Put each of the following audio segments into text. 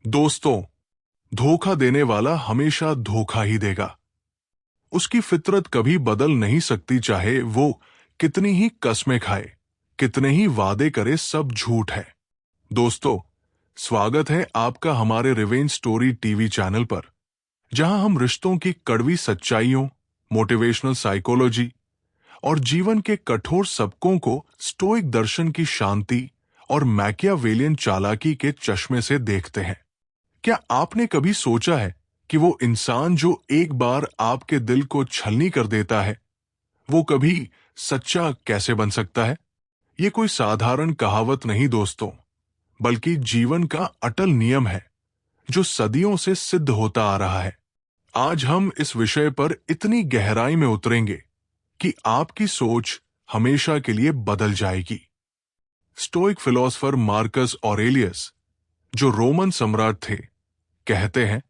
दोस्तों, धोखा देने वाला हमेशा धोखा ही देगा। उसकी फितरत कभी बदल नहीं सकती, चाहे वो कितनी ही कस्में खाए, कितने ही वादे करे, सब झूठ है। दोस्तों, स्वागत है आपका हमारे रिवेंज स्टोरी टीवी चैनल पर, जहां हम रिश्तों की कड़वी सच्चाइयों, मोटिवेशनल साइकोलॉजी और जीवन के कठोर सबकों को स्टोइक दर्शन की शांति और मैकियावेलियन चालाकी के चश्मे से देखते हैं। क्या आपने कभी सोचा है कि वो इंसान जो एक बार आपके दिल को छलनी कर देता है, वो कभी सच्चा कैसे बन सकता है? ये कोई साधारण कहावत नहीं दोस्तों, बल्कि जीवन का अटल नियम है, जो सदियों से सिद्ध होता आ रहा है। आज हम इस विषय पर इतनी गहराई में उतरेंगे कि आपकी सोच हमेशा के लिए बदल जाएगी। स्टोइक फिलोसोफर मार्कस ऑरेलियस, जो रोमन सम्राट थे, कहते हैं,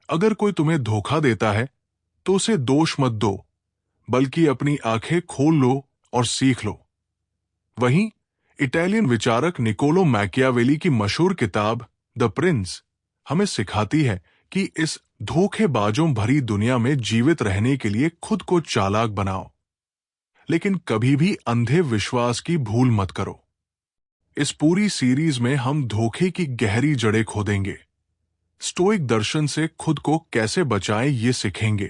अगर कोई तुम्हें धोखा देता है तो उसे दोष मत दो, बल्कि अपनी आंखें खोल लो और सीख लो। वहीं इटालियन विचारक निकोलो मैकियावेली की मशहूर किताब द प्रिंस हमें सिखाती है कि इस धोखेबाजों भरी दुनिया में जीवित रहने के लिए खुद को चालाक बनाओ, लेकिन कभी भी अंधे विश्वास की भूल मत करो। इस पूरी सीरीज में हम धोखे की गहरी जड़ें खोदेंगे, स्टोइक दर्शन से खुद को कैसे बचाएं ये सीखेंगे,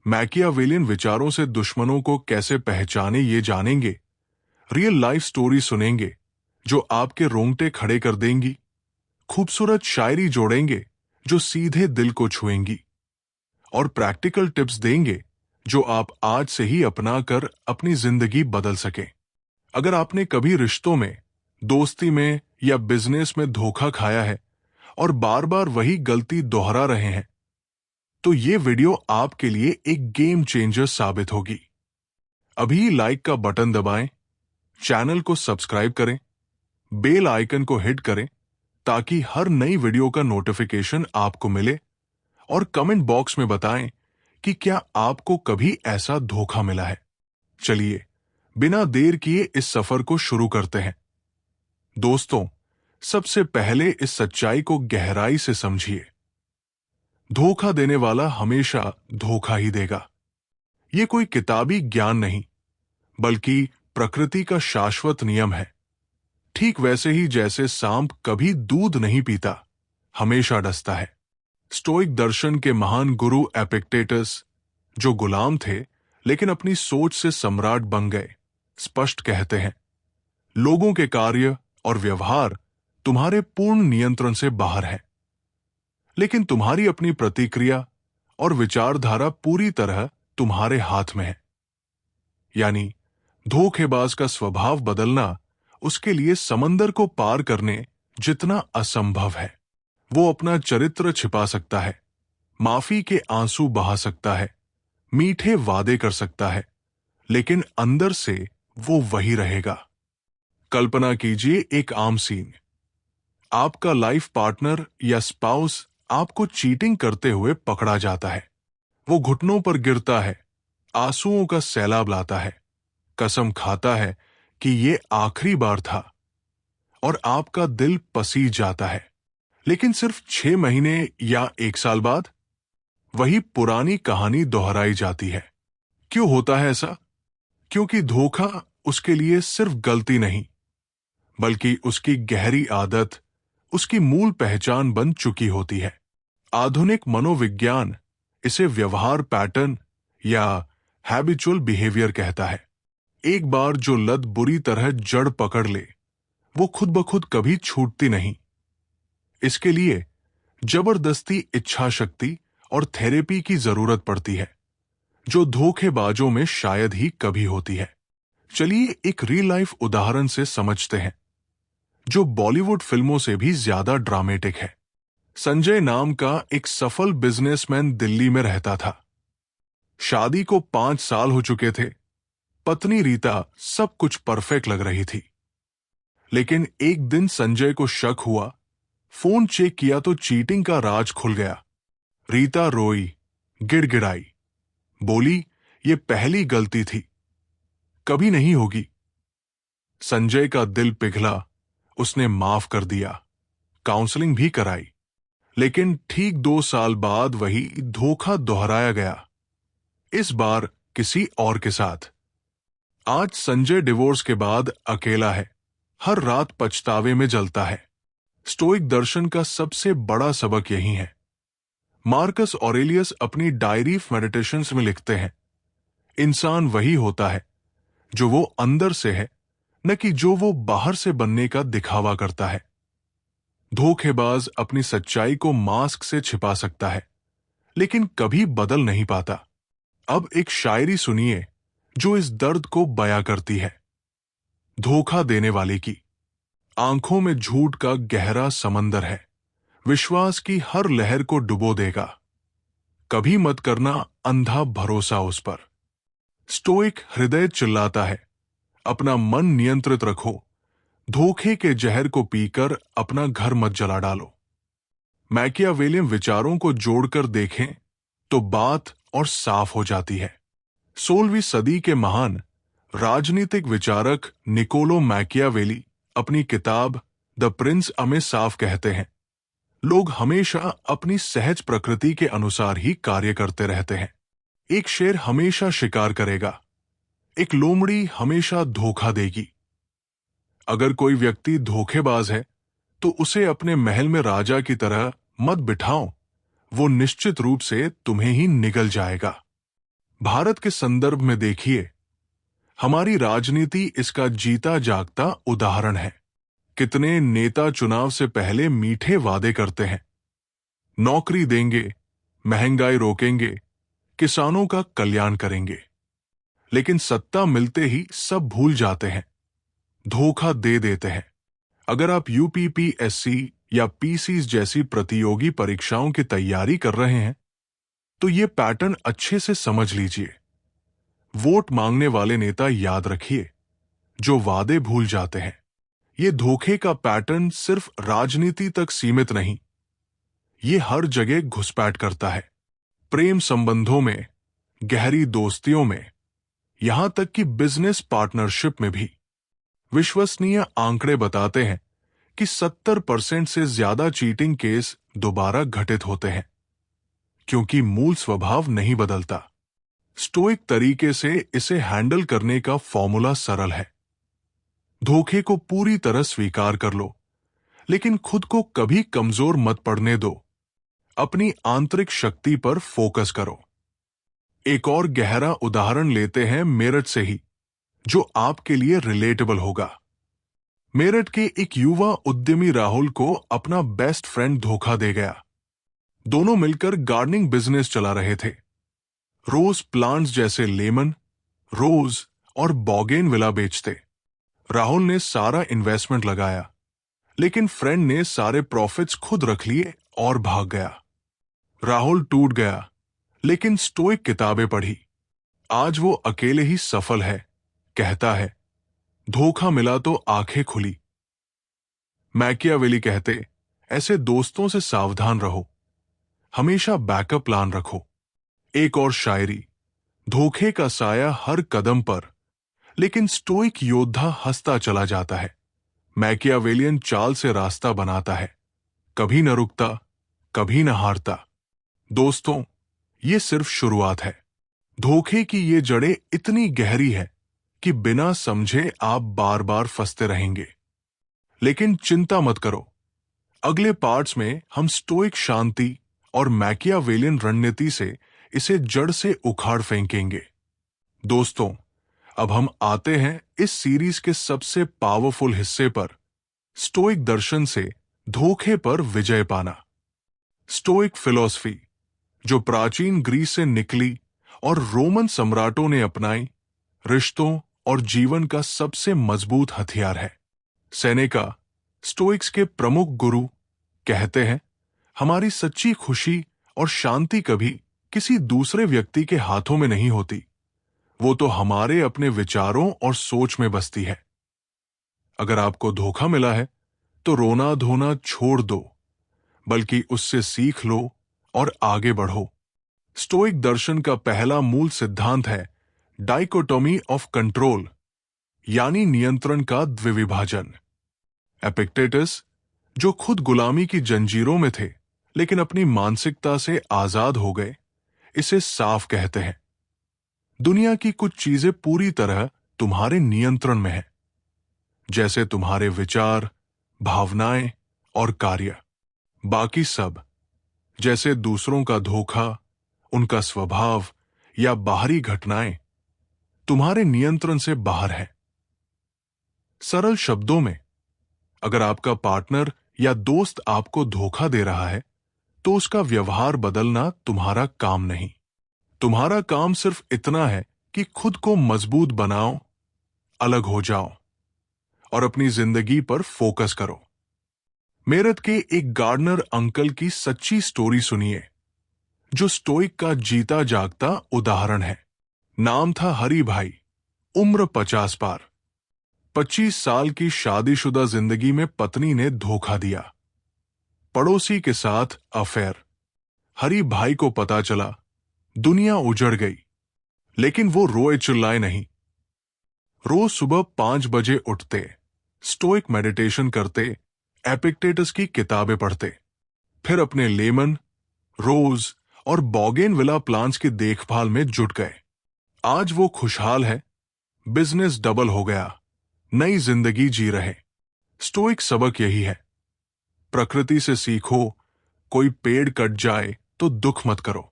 मैकियावेलियन विचारों से दुश्मनों को कैसे पहचाने ये जानेंगे, रियल लाइफ स्टोरी सुनेंगे जो आपके रोंगटे खड़े कर देंगी, खूबसूरत शायरी जोड़ेंगे जो सीधे दिल को छुएंगी, और प्रैक्टिकल टिप्स देंगे जो आप आज से ही अपनाकर अपनी जिंदगी बदल सकें। अगर आपने कभी रिश्तों में, दोस्ती में या बिजनेस में धोखा खाया है और बार बार वही गलती दोहरा रहे हैं, तो ये वीडियो आपके लिए एक गेम चेंजर साबित होगी। अभी लाइक का बटन दबाएं, चैनल को सब्सक्राइब करें, बेल आइकन को हिट करें ताकि हर नई वीडियो का नोटिफिकेशन आपको मिले, और कमेंट बॉक्स में बताएं कि क्या आपको कभी ऐसा धोखा मिला है। चलिए, बिना देर किए इस सफर को शुरू करते हैं। दोस्तों, सबसे पहले इस सच्चाई को गहराई से समझिए। धोखा देने वाला हमेशा धोखा ही देगा। ये कोई किताबी ज्ञान नहीं, बल्कि प्रकृति का शाश्वत नियम है। ठीक वैसे ही जैसे सांप कभी दूध नहीं पीता, हमेशा डसता है। स्टोइक दर्शन के महान गुरु एपिक्टेटस, जो गुलाम थे लेकिन अपनी सोच से सम्राट बन गए, स्पष्ट कहते हैं, लोगों के कार्य और व्यवहार तुम्हारे पूर्ण नियंत्रण से बाहर है, लेकिन तुम्हारी अपनी प्रतिक्रिया और विचारधारा पूरी तरह तुम्हारे हाथ में है। यानी धोखेबाज का स्वभाव बदलना उसके लिए समंदर को पार करने जितना असंभव है। वो अपना चरित्र छिपा सकता है, माफी के आंसू बहा सकता है, मीठे वादे कर सकता है, लेकिन अंदर से वो वही रहेगा। कल्पना कीजिए एक आम सीन। आपका लाइफ पार्टनर या स्पाउस आपको चीटिंग करते हुए पकड़ा जाता है। वो घुटनों पर गिरता है, आंसुओं का सैलाब लाता है, कसम खाता है कि ये आखिरी बार था, और आपका दिल पसीज जाता है। लेकिन सिर्फ 6 महीने या 1 साल बाद वही पुरानी कहानी दोहराई जाती है। क्यों होता है ऐसा? क्योंकि धोखा उसके लिए सिर्फ गलती नहीं, बल्कि उसकी गहरी आदत, उसकी मूल पहचान बन चुकी होती है। आधुनिक मनोविज्ञान इसे व्यवहार पैटर्न या हैबिचुअल बिहेवियर कहता है। एक बार जो लत बुरी तरह जड़ पकड़ ले, वो खुद ब खुद कभी छूटती नहीं। इसके लिए जबरदस्ती इच्छा शक्ति और थेरेपी की जरूरत पड़ती है, जो धोखेबाजों में शायद ही कभी होती है। चलिए एक रियल लाइफ उदाहरण से समझते हैं, जो बॉलीवुड फिल्मों से भी ज्यादा ड्रामेटिक है। संजय नाम का एक सफल बिजनेसमैन दिल्ली में रहता था। शादी को 5 साल हो चुके थे। पत्नी रीता सब कुछ परफेक्ट लग रही थी। लेकिन एक दिन संजय को शक हुआ। फोन चेक किया तो चीटिंग का राज खुल गया। रीता रोई, गिड़गिड़ाई, बोली, ये पहली गलती थी, कभी नहीं होगी। संजय का दिल पिघला। उसने माफ कर दिया, काउंसलिंग भी कराई, लेकिन ठीक 2 साल बाद वही धोखा दोहराया गया, इस बार किसी और के साथ। आज संजय डिवोर्स के बाद अकेला है, हर रात पछतावे में जलता है। स्टोइक दर्शन का सबसे बड़ा सबक यही है। मार्कस ऑरेलियस अपनी डायरी मेडिटेशंस में लिखते हैं, इंसान वही होता है जो वो अंदर से है, न कि जो वो बाहर से बनने का दिखावा करता है। धोखेबाज अपनी सच्चाई को मास्क से छिपा सकता है, लेकिन कभी बदल नहीं पाता। अब एक शायरी सुनिए जो इस दर्द को बयां करती है। धोखा देने वाले की आंखों में झूठ का गहरा समंदर है, विश्वास की हर लहर को डुबो देगा। कभी मत करना अंधा भरोसा उस पर। स्टोइक हृदय चिल्लाता है, अपना मन नियंत्रित रखो, धोखे के जहर को पीकर अपना घर मत जला डालो। मैकियावेलियन विचारों को जोड़कर देखें तो बात और साफ हो जाती है। 16वीं सदी के महान राजनीतिक विचारक निकोलो मैकियावेली अपनी किताब द प्रिंस में साफ कहते हैं, लोग हमेशा अपनी सहज प्रकृति के अनुसार ही कार्य करते रहते हैं। एक शेर हमेशा शिकार करेगा, एक लोमड़ी हमेशा धोखा देगी। अगर कोई व्यक्ति धोखेबाज है तो उसे अपने महल में राजा की तरह मत बिठाओ, वो निश्चित रूप से तुम्हें ही निगल जाएगा। भारत के संदर्भ में देखिए, हमारी राजनीति इसका जीता जागता उदाहरण है। कितने नेता चुनाव से पहले मीठे वादे करते हैं, नौकरी देंगे, महंगाई रोकेंगे, किसानों का कल्याण करेंगे, लेकिन सत्ता मिलते ही सब भूल जाते हैं, धोखा दे देते हैं। अगर आप यूपीपीएससी या पीसीज जैसी प्रतियोगी परीक्षाओं की तैयारी कर रहे हैं तो ये पैटर्न अच्छे से समझ लीजिए। वोट मांगने वाले नेता याद रखिए, जो वादे भूल जाते हैं। ये धोखे का पैटर्न सिर्फ राजनीति तक सीमित नहीं, ये हर जगह घुसपैठ करता है। प्रेम संबंधों में, गहरी दोस्तियों में, यहां तक कि बिजनेस पार्टनरशिप में भी। विश्वसनीय आंकड़े बताते हैं कि 70% से ज्यादा चीटिंग केस दोबारा घटित होते हैं, क्योंकि मूल स्वभाव नहीं बदलता। स्टोइक तरीके से इसे हैंडल करने का फॉर्मूला सरल है। धोखे को पूरी तरह स्वीकार कर लो, लेकिन खुद को कभी कमजोर मत पड़ने दो। अपनी आंतरिक शक्ति पर फोकस करो। एक और गहरा उदाहरण लेते हैं मेरठ से ही, जो आपके लिए रिलेटेबल होगा। मेरठ के एक युवा उद्यमी राहुल को अपना बेस्ट फ्रेंड धोखा दे गया। दोनों मिलकर गार्डनिंग बिजनेस चला रहे थे। रोज प्लांट्स जैसे लेमन, रोज और बॉगेनविला बेचते। राहुल ने सारा इन्वेस्टमेंट लगाया, लेकिन फ्रेंड ने सारे प्रॉफिट्स खुद रख लिए और भाग गया। राहुल टूट गया, लेकिन स्टोइक किताबें पढ़ी। आज वो अकेले ही सफल है, कहता है, धोखा मिला तो आंखें खुली। मैकियावेली कहते, ऐसे दोस्तों से सावधान रहो, हमेशा बैकअप प्लान रखो। एक और शायरी, धोखे का साया हर कदम पर, लेकिन स्टोइक योद्धा हंसता चला जाता है। मैकियावेलियन चाल से रास्ता बनाता है, कभी न रुकता, कभी न हारता। दोस्तों, ये सिर्फ शुरुआत है। धोखे की ये जड़ें इतनी गहरी है कि बिना समझे आप बार बार फंसते रहेंगे। लेकिन चिंता मत करो, अगले पार्ट्स में हम स्टोइक शांति और मैकियावेलियन रणनीति से इसे जड़ से उखाड़ फेंकेंगे। दोस्तों, अब हम आते हैं इस सीरीज के सबसे पावरफुल हिस्से पर, स्टोइक दर्शन से धोखे पर विजय पाना। स्टोइक फिलॉसफी, जो प्राचीन ग्रीस से निकली और रोमन सम्राटों ने अपनाई, रिश्तों और जीवन का सबसे मजबूत हथियार है। सेनेका, स्टोइक्स के प्रमुख गुरु, कहते हैं, हमारी सच्ची खुशी और शांति कभी किसी दूसरे व्यक्ति के हाथों में नहीं होती, वो तो हमारे अपने विचारों और सोच में बसती है। अगर आपको धोखा मिला है तो रोना धोना छोड़ दो, बल्कि उससे सीख लो और आगे बढ़ो। स्टोइक दर्शन का पहला मूल सिद्धांत है डाइकोटोमी ऑफ कंट्रोल, यानी नियंत्रण का द्विविभाजन। एपिक्टेटस, जो खुद गुलामी की जंजीरों में थे लेकिन अपनी मानसिकता से आजाद हो गए, इसे साफ कहते हैं। दुनिया की कुछ चीजें पूरी तरह तुम्हारे नियंत्रण में है, जैसे तुम्हारे विचार, भावनाएं और कार्य। बाकी सब, जैसे दूसरों का धोखा, उनका स्वभाव या बाहरी घटनाएं, तुम्हारे नियंत्रण से बाहर है। सरल शब्दों में, अगर आपका पार्टनर या दोस्त आपको धोखा दे रहा है, तो उसका व्यवहार बदलना तुम्हारा काम नहीं। तुम्हारा काम सिर्फ इतना है कि खुद को मजबूत बनाओ, अलग हो जाओ और अपनी जिंदगी पर फोकस करो। मेरठ के एक गार्डनर अंकल की सच्ची स्टोरी सुनिए, जो स्टोइक का जीता जागता उदाहरण है। नाम था हरी भाई, उम्र 50 पार। 25 साल की शादीशुदा जिंदगी में पत्नी ने धोखा दिया, पड़ोसी के साथ अफेयर। हरी भाई को पता चला, दुनिया उजड़ गई, लेकिन वो रोए चिल्लाए नहीं। रोज सुबह 5 बजे उठते, स्टोइक मेडिटेशन करते, एपिक्टेटस की किताबें पढ़ते, फिर अपने लेमन, रोज और बॉगेनविला प्लांट्स की देखभाल में जुट गए। आज वो खुशहाल है, बिजनेस डबल हो गया, नई जिंदगी जी रहे। स्टोइक सबक यही है, प्रकृति से सीखो, कोई पेड़ कट जाए तो दुख मत करो,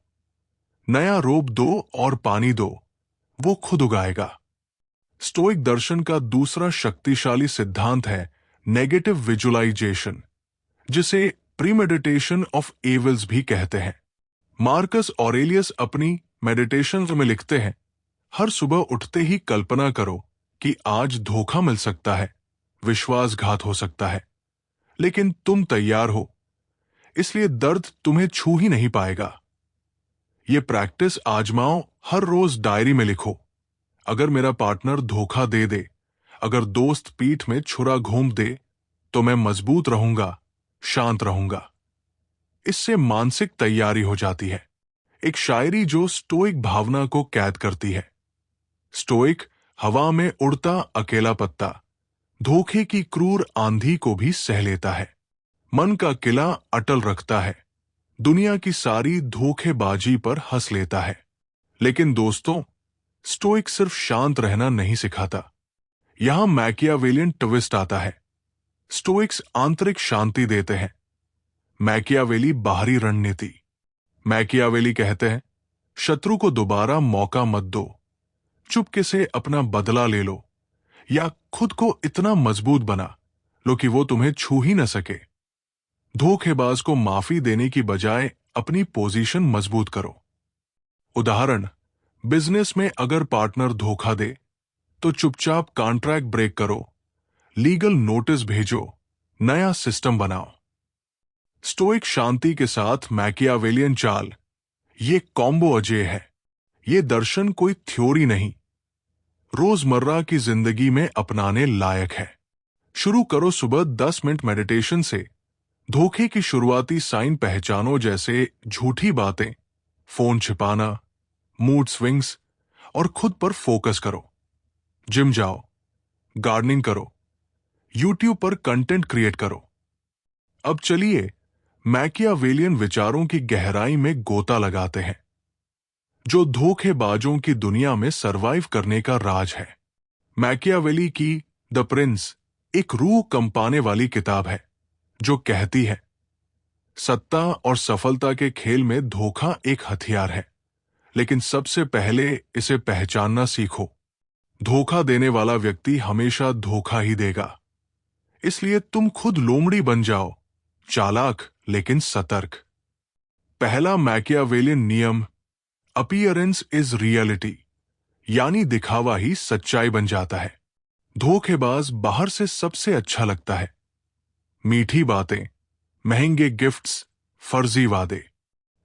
नया रोप दो और पानी दो, वो खुद उगाएगा। स्टोइक दर्शन का दूसरा शक्तिशाली सिद्धांत है नेगेटिव विजुअलाइजेशन, जिसे प्रीमेडिटेशन ऑफ एविल्स भी कहते हैं। मार्कस ऑरेलियस अपनी मेडिटेशन में लिखते हैं, हर सुबह उठते ही कल्पना करो कि आज धोखा मिल सकता है, विश्वासघात हो सकता है, लेकिन तुम तैयार हो, इसलिए दर्द तुम्हें छू ही नहीं पाएगा। ये प्रैक्टिस आजमाओ, हर रोज डायरी में लिखो, अगर मेरा पार्टनर धोखा दे दे, अगर दोस्त पीठ में छुरा घूम दे, तो मैं मजबूत रहूंगा, शांत रहूंगा। इससे मानसिक तैयारी हो जाती है। एक शायरी जो स्टोइक भावना को कैद करती है। स्टोइक हवा में उड़ता अकेला पत्ता, धोखे की क्रूर आंधी को भी सह लेता है, मन का किला अटल रखता है, दुनिया की सारी धोखेबाजी पर हंस लेता है। लेकिन दोस्तों, स्टोइक सिर्फ शांत रहना नहीं सिखाता। यहां मैकियावेलियन ट्विस्ट आता है। स्टोइक्स आंतरिक शांति देते हैं, मैकियावेली बाहरी रणनीति। मैकियावेली कहते हैं, शत्रु को दोबारा मौका मत दो, चुपके से अपना बदला ले लो, या खुद को इतना मजबूत बना लो कि वो तुम्हें छू ही न सके। धोखेबाज को माफी देने की बजाय अपनी पोजीशन मजबूत करो। उदाहरण, बिजनेस में अगर पार्टनर धोखा दे, तो चुपचाप कॉन्ट्रैक्ट ब्रेक करो, लीगल नोटिस भेजो, नया सिस्टम बनाओ। स्टोइक शांति के साथ मैकियावेलियन चाल, ये कॉम्बो अजेय है। ये दर्शन कोई थ्योरी नहीं, रोजमर्रा की जिंदगी में अपनाने लायक है। शुरू करो सुबह 10 मिनट मेडिटेशन से। धोखे की शुरुआती साइन पहचानो, जैसे झूठी बातें, फोन छिपाना, मूड स्विंग्स, और खुद पर फोकस करो। जिम जाओ, गार्डनिंग करो, यूट्यूब पर कंटेंट क्रिएट करो। अब चलिए मैकियावेलियन विचारों की गहराई में गोता लगाते हैं, जो धोखेबाजों की दुनिया में सरवाइव करने का राज है। मैकियावेली की द प्रिंस एक रूह कंपाने वाली किताब है, जो कहती है, सत्ता और सफलता के खेल में धोखा एक हथियार है, लेकिन सबसे पहले इसे पहचानना सीखो। धोखा देने वाला व्यक्ति हमेशा धोखा ही देगा, इसलिए तुम खुद लोमड़ी बन जाओ, चालाक लेकिन सतर्क। पहला मैकियावेलियन नियम, अपीयरेंस इज रियलिटी, यानी दिखावा ही सच्चाई बन जाता है। धोखेबाज बाहर से सबसे अच्छा लगता है, मीठी बातें, महंगे गिफ्ट्स, फर्जी वादे।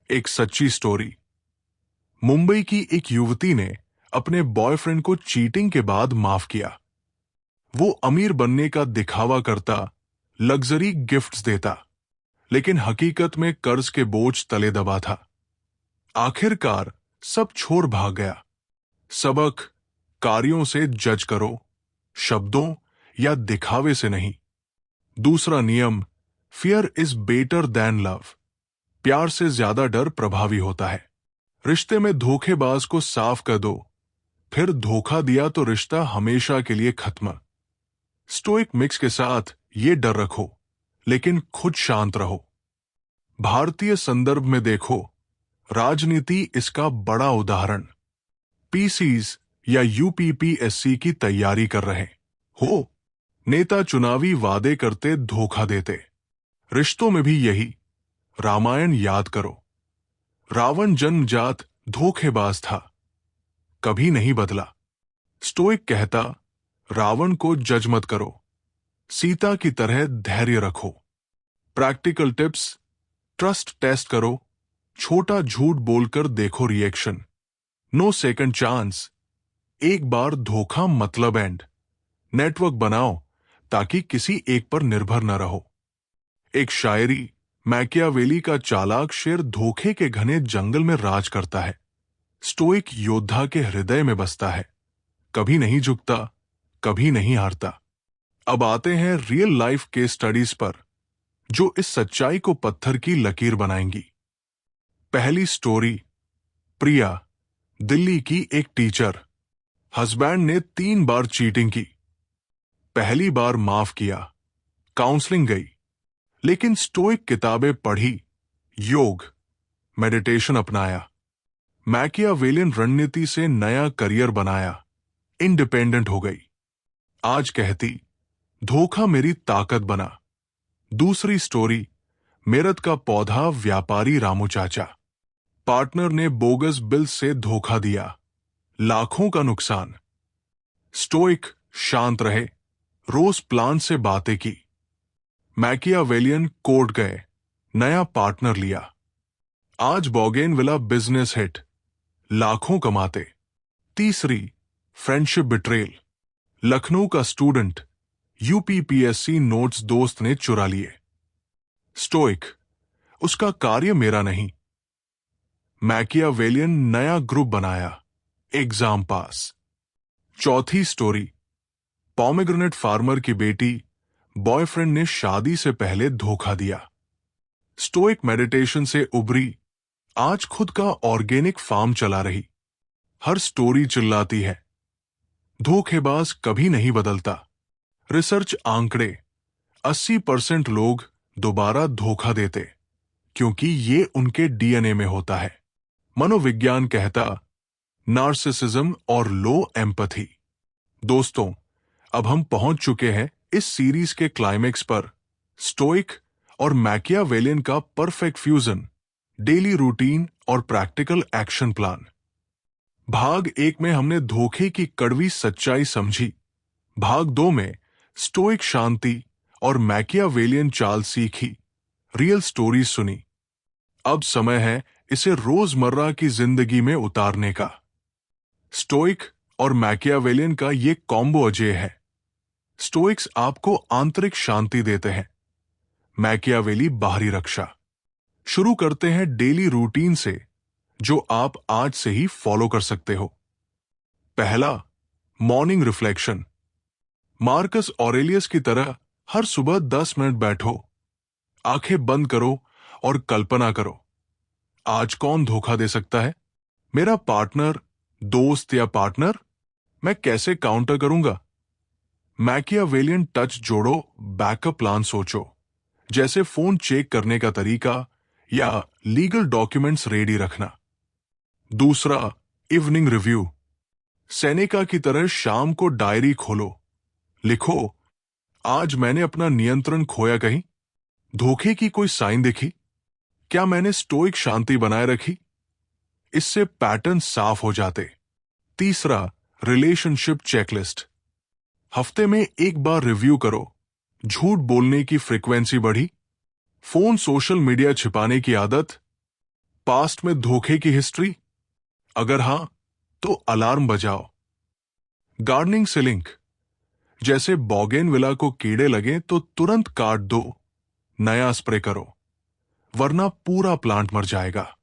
एक सच्ची स्टोरी, मुंबई की एक युवती ने अपने बॉयफ्रेंड को चीटिंग के बाद माफ किया। वो अमीर बनने का दिखावा करता, लग्जरी गिफ्ट्स देता, लेकिन हकीकत में कर्ज के बोझ तले दबा था। आखिरकार सब छोड़ भाग गया। सबक, कार्यों से जज करो, शब्दों या दिखावे से नहीं। दूसरा नियम, fear is better than love, प्यार से ज्यादा डर प्रभावी होता है। रिश्ते में धोखेबाज को साफ कर दो, फिर धोखा दिया तो रिश्ता हमेशा के लिए खत्म। स्टोइक मिक्स के साथ ये डर रखो, लेकिन खुद शांत रहो। भारतीय संदर्भ में देखो, राजनीति इसका बड़ा उदाहरण। पीसीज या यूपीपीएससी की तैयारी कर रहे हो, नेता चुनावी वादे करते धोखा देते। रिश्तों में भी यही। रामायण याद करो, रावण जन्मजात धोखेबाज था, कभी नहीं बदला। स्टोइक कहता, रावण को जज मत करो, सीता की तरह धैर्य रखो। प्रैक्टिकल टिप्स, ट्रस्ट टेस्ट करो, छोटा झूठ बोलकर देखो रिएक्शन। नो सेकंड चांस, एक बार धोखा मतलब एंड। नेटवर्क बनाओ ताकि किसी एक पर निर्भर न रहो। एक शायरी, मैकियावेली का चालाक शेर धोखे के घने जंगल में राज करता है, स्टोइक योद्धा के हृदय में बसता है, कभी नहीं झुकता, कभी नहीं हारता। अब आते हैं रियल लाइफ केस स्टडीज पर, जो इस सच्चाई को पत्थर की लकीर बनाएंगी। पहली स्टोरी, प्रिया, दिल्ली की एक टीचर। हस्बैंड ने 3 बार चीटिंग की। पहली बार माफ किया, काउंसलिंग गई, लेकिन स्टोइक किताबें पढ़ी, योग, मेडिटेशन अपनाया, मैकियावेलियन रणनीति से नया करियर बनाया, इंडिपेंडेंट हो गई। आज कहती, धोखा मेरी ताकत बना। दूसरी स्टोरी, मेरठ का पौधा व्यापारी रामू चाचा। पार्टनर ने बोगस बिल से धोखा दिया, लाखों का नुकसान। स्टोइक शांत रहे, रोज प्लान से बातें की। मैकियावेलियन कोर्ट गए, नया पार्टनर लिया। आज बोगेनविला बिजनेस हिट, लाखों कमाते। तीसरी, फ्रेंडशिप बिट्रेल। लखनऊ का स्टूडेंट, यूपीपीएससी नोट्स दोस्त ने चुरा लिए। स्टोइक, उसका कार्य मेरा नहीं। मैकियावेलियन नया ग्रुप बनाया, एग्जाम पास। चौथी स्टोरी, पॉमेग्रेनेट फार्मर की बेटी, बॉयफ्रेंड ने शादी से पहले धोखा दिया। स्टोइक मेडिटेशन से उबरी, आज खुद का ऑर्गेनिक फार्म चला रही। हर स्टोरी चिल्लाती है, धोखेबाज कभी नहीं बदलता। रिसर्च आंकड़े, 80% लोग दोबारा धोखा देते, क्योंकि ये उनके डीएनए में होता है। मनोविज्ञान कहता, नार्सिसिज्म और लो एम्पैथी। दोस्तों, अब हम पहुंच चुके हैं इस सीरीज के क्लाइमेक्स पर। स्टोइक और मैकियावेलियन का परफेक्ट फ्यूजन, डेली रूटीन और प्रैक्टिकल एक्शन प्लान। भाग 1 में हमने धोखे की कड़वी सच्चाई समझी। भाग 2 में स्टोइक शांति और मैकियावेलियन चाल सीखी, रियल स्टोरी सुनी। अब समय है इसे रोजमर्रा की जिंदगी में उतारने का। स्टोइक और मैकियावेलियन का ये कॉम्बो अजय है। स्टोइक्स आपको आंतरिक शांति देते हैं, मैकियावेली बाहरी रक्षा। शुरू करते हैं डेली रूटीन से, जो आप आज से ही फॉलो कर सकते हो। पहला, मॉर्निंग रिफ्लेक्शन। मार्कस ऑरेलियस की तरह हर सुबह 10 मिनट बैठो, आंखें बंद करो और कल्पना करो, आज कौन धोखा दे सकता है? मेरा पार्टनर, दोस्त या पार्टनर? मैं कैसे काउंटर करूंगा? मैकियावेलियन टच जोड़ो, बैकअप प्लान सोचो, जैसे फोन चेक करने का तरीका या लीगल डॉक्यूमेंट्स रेडी रखना। दूसरा, इवनिंग रिव्यू। सेनेका की तरह शाम को डायरी खोलो, लिखो, आज मैंने अपना नियंत्रण खोया कहीं? धोखे की कोई साइन दिखी? क्या मैंने स्टोइक शांति बनाए रखी? इससे पैटर्न साफ हो जाते। तीसरा, रिलेशनशिप चेकलिस्ट। हफ्ते में एक बार रिव्यू करो, झूठ बोलने की फ्रीक्वेंसी बढ़ी, फोन सोशल मीडिया छिपाने की आदत, पास्ट में धोखे की हिस्ट्री? अगर हां, तो अलार्म बजाओ। गार्डनिंग से लिंक, जैसे बोगेनविला को कीड़े लगे तो तुरंत काट दो, नया स्प्रे करो, वरना पूरा प्लांट मर जाएगा।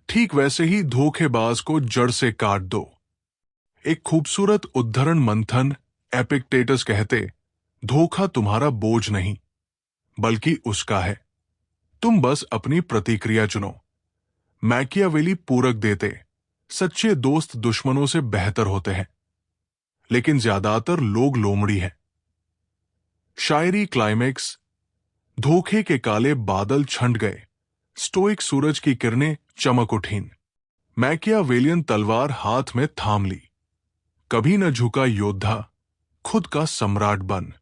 ठीक वैसे ही धोखेबाज को जड़ से काट दो। एक खूबसूरत उद्धरण मंथन, एपिक्टेटस कहते, धोखा तुम्हारा बोझ नहीं, बल्कि उसका है। तुम बस अपनी प्रतिक्रिया चुनो। मैकियावेली पूरक देते, सच्चे दोस्त दुश्मनों से बेहतर होते हैं, लेकिन ज्यादातर लोग लोमड़ी हैं। शायरी क्लाइमेक्स। धोखे के काले बादल छंट गए, स्टोइक सूरज की किरणें चमक उठीं। मैकियावेलियन तलवार हाथ में थाम ली। कभी न झुका योद्धा, खुद का सम्राट बन।